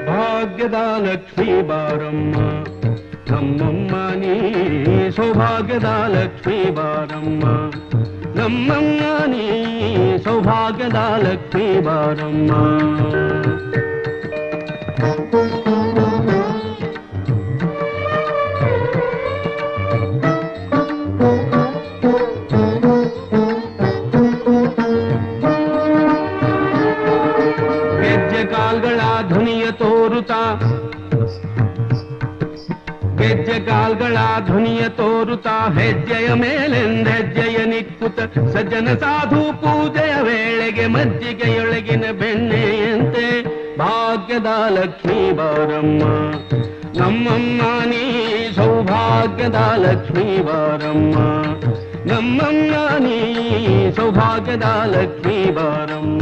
ಭಾಗ್ಯದ ಲಕ್ಷ್ಮೀ ಬಾರಮ್ಮ ನಮ್ಮಮ್ಮ ನೀ ಸೌಭಾಗ್ಯದ ಲಕ್ಷ್ಮೀ ಬಾರಮ್ಮ ನಮ್ಮಮ್ಮ ನೀ ಸೌಭಾಗ್ಯದ ಲಕ್ಷ್ಮೀ ಬಾರಮ್ಮ ಕಾಲ್ಗಳ ಧ್ವನಿಯ ತೋರುತ್ತಾ ಗೆಜ್ಜೆ ಕಾಲ್ಗಳ ಧ್ವನಿಯ ತೋರುತ್ತಾ ಹೆಜ್ಜೆಯ ಮೇಲೆಂದೆಜ್ಜೆಯ ನಿಕ್ಕುತ್ತ ಸಜ್ಜನ ಸಾಧು ಪೂಜೆಯ ವೇಳೆಗೆ ಮಜ್ಜಿಗೆಯೊಳಗಿನ ಬೆಣ್ಣೆಯಂತೆ ಭಾಗ್ಯದ ಲಕ್ಷ್ಮೀ ಬಾರಮ್ಮ ನಮ್ಮಮ್ಮ ನೀ ಸೌಭಾಗ್ಯದ ಲಕ್ಷ್ಮೀ ಬಾರಮ್ಮ ನಮ್ಮಮ್ಮ ನೀ ಸೌಭಾಗ್ಯದ ಲಕ್ಷ್ಮೀ ಬಾರಮ್ಮ